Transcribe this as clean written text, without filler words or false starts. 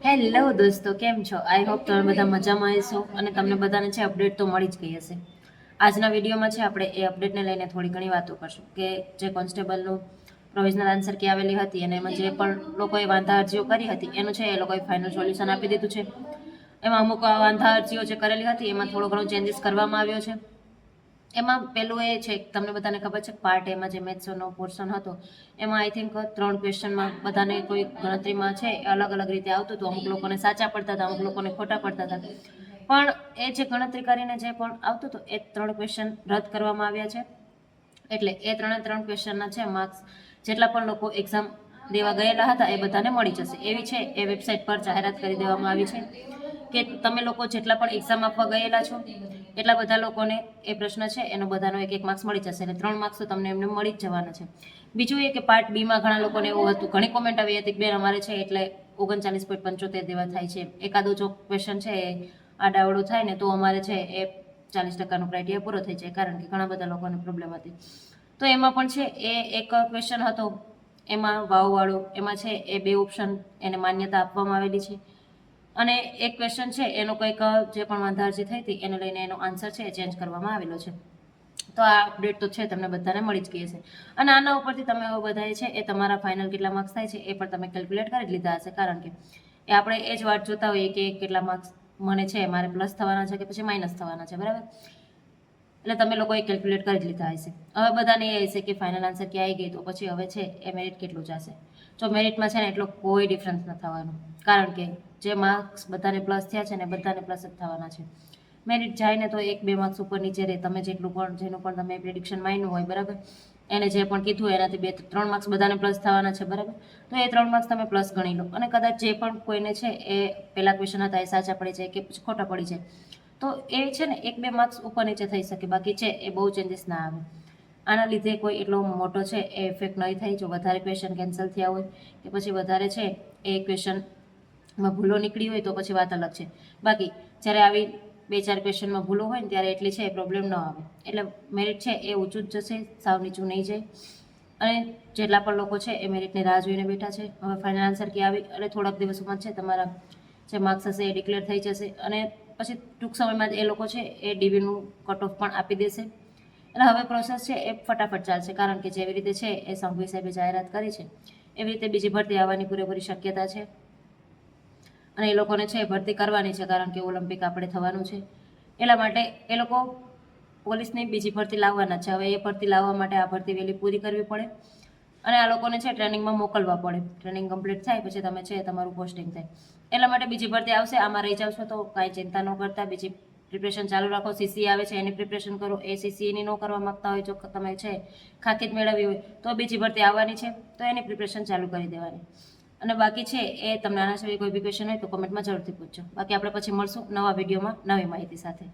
Hello દોસ્તો, કેમ છો? આઈ હોપ તમે બધા મજામાં હશો અને તમને બધાને છે અપડેટ તો મળી જ ગઈ હશે. આજના વિડીયોમાં છે આપણે એ અપડેટને લઈને થોડી ઘણી વાતો કરશું કે જે કોન્સ્ટેબલનું પ્રોવિઝનલ આન્સર કી આવેલી હતી અને એમાં જે પણ લોકોએ વાંધા અરજીઓ કરી હતી એનું છે એ લોકોએ ફાઇનલ સોલ્યુશન આપી દીધું છે. એમાં અમુક વાંધા અરજીઓ જે કરેલી હતી એમાં થોડો ઘણો ચેન્જીસ કરવામાં આવ્યો છે. એમાં પહેલું એ છે તમને બધાને ખબર છે પાર્ટ એમાં જે મેથ્સનો પોર્શન હતો એમાં આઈ થિંક 3 ક્વેશ્ચનમાં બધાને કોઈ ગણતરીમાં છે એ અલગ અલગ રીતે આવતું હતું. અમુક લોકોને સાચા પડતા હતા, અમુક લોકોને ખોટા પડતા હતા. પણ એ જે ગણતરી કરીને જે પણ આવતું હતું એ 3 ક્વેશ્ચન રદ કરવામાં આવ્યા છે. એટલે એ 3 ક્વેશ્ચનના છે માર્ક્સ જેટલા પણ લોકો એક્ઝામ દેવા ગયેલા હતા એ બધાને મળી જશે એવી છે એ વેબસાઇટ પર જાહેરાત કરી દેવામાં આવી છે કે તમે લોકો જેટલા પણ એક્ઝામ આપવા ગયેલા છો એટલા બધા લોકોને એ પ્રશ્ન છે એનો બધાનો એક માર્ક્સ મળી જશે એટલે 3 માર્ક્સ તો તમને એમને મળી જ જવાના છે. બીજું એ કે પાર્ટ બીમાં ઘણા લોકોને એવું હતું, ઘણી કોમેન્ટ આવી હતી કે બેન અમારે છે એટલે 39.75 દેવા થાય છે, એકાદો જો ક્વેશ્ચન છે એ આડાવડો થાય ને તો અમારે છે એ 40% ક્રાઇટેરિયા પૂરો થઈ જાય, કારણ કે ઘણા બધા લોકોને પ્રોબ્લેમ હતી. તો એમાં પણ છે એ એક ક્વેશ્ચન હતો એમાં વાવવાળો, એમાં છે એ 2 ઓપ્શન એને માન્યતા આપવામાં આવેલી છે અને એક ક્વેશ્ચન છે એનો કંઈક જે પણ વાંધા અરજી થઈ હતી એને લઈને એનો આન્સર છે એ ચેન્જ કરવામાં આવેલો છે. તો આ અપડેટ તો છે તમને બધાને મળી જ ગઈ હશે અને આના ઉપરથી તમે હવે બધાએ છે એ તમારા ફાઇનલ કેટલા માર્ક્સ થાય છે એ પણ તમે કેલ્ક્યુલેટ કરી જ લીધા હશે, કારણ કે એ આપણે એ જ વાટ જોતા હોઈએ કે કેટલા માર્ક્સ મને છે મારે પ્લસ થવાના છે કે પછી માઇનસ થવાના છે, બરાબર? એટલે તમે લોકોએ કેલ્ક્યુલેટ કરી જ લીધા હશે. હવે બધાને એ હશે કે ફાઇનલ આન્સર ક્યાં આવી ગઈ તો પછી હવે છે એ મેરિટ કેટલું જશે. જો મેરિટમાં છે ને એટલો કોઈ ડિફરન્સ ન થવાનો, કારણ કે જે માર્ક્સ બધાને પ્લસ થયા છે ને બધાને પ્લસ જ થવાના છે. મેરિટ જાય ને તો 1-2 માર્ક્સ ઉપર નીચે રહે, તમે જેટલું પણ જેનું પણ તમે પ્રેડિક્શન માન્યું હોય, બરાબર, એને જે પણ કીધું હોય એનાથી 2-3 માર્ક્સ બધાને પ્લસ થવાના છે, બરાબર? તો એ 3 માર્ક્સ તમે પ્લસ ગણી લો અને કદાચ જે પણ કોઈને છે એ પહેલા ક્વેશ્ચન હતા એ સાચા પડી જાય કે પછી ખોટા પડી જાય તો એ છે ને 1-2 માર્ક્સ ઉપર નીચે થઈ શકે, બાકી છે એ બહુ ચેન્જીસ ના આવે. આના લીધે કોઈ એટલો મોટો છે એ ઇફેક્ટ નહીં થાય. જો વધારે ક્વેશ્ચન કેન્સલ થયા હોય કે પછી વધારે છે એ ક્વેશ્ચનમાં ભૂલો નીકળી હોય તો પછી વાત અલગ છે. બાકી જ્યારે આવી 2-4 ક્વેશ્ચનમાં ભૂલો હોય ને ત્યારે એટલી છે એ પ્રોબ્લેમ ન આવે. એટલે મેરિટ છે એ ઊંચું જ જશે, સાવ નીચું નહીં જાય. અને જેટલા પણ લોકો છે એ મેરિટની રાહ જોઈને બેઠા છે. હવે ફાઇનલ આન્સર કે આવી એટલે થોડાક દિવસોમાં છે તમારા જે માર્ક્સ હશે એ ડિક્લેર થઈ જશે અને પછી ટૂંક સમયમાં જ એ લોકો છે એ ડીવીનું કટ ઓફ પણ આપી દેશે. એટલે હવે પ્રોસેસ છે એ ફટાફટ ચાલશે, કારણ કે જેવી રીતે છે એ સંઘવી સાહેબે જાહેરાત કરી છે એવી રીતે બીજી ભરતી આવવાની પૂરેપૂરી શક્યતા છે અને એ લોકોને છે ભરતી કરવાની છે, કારણ કે ઓલિમ્પિક આપણે થવાનું છે. એટલા માટે એ લોકો પોલીસની બીજી ભરતી લાવવાના છે. હવે એ ભરતી લાવવા માટે આ ભરતી વહેલી પૂરી કરવી પડે અને આ લોકોને છે ટ્રેનિંગમાં મોકલવા પડે. ટ્રેનિંગ કમ્પ્લીટ થાય પછી તમે છે તમારું પોસ્ટિંગ થાય. એટલા માટે બીજી ભરતી આવશે. આમાં રહી જાવ છો તો કાંઈ ચિંતા ન કરતા, બીજી પ્રિપરેશન ચાલુ રાખો. સીસી આવે છે એની પ્રિપરેશન કરો. એ સીસીની ન કરવા માગતા હોય, જો તમે છે ખાકી મેળવવી હોય તો બીજી ભરતી આવવાની છે તો એની પ્રિપરેશન ચાલુ કરી દેવાની. અને બાકી છે એ તમને આના સિવાય કોઈ બી ક્વેશ્ચન હોય તો કોમેન્ટમાં જરૂરથી પૂછજો. બાકી આપણે પછી મળશું નવા વિડીયોમાં નવી માહિતી સાથે.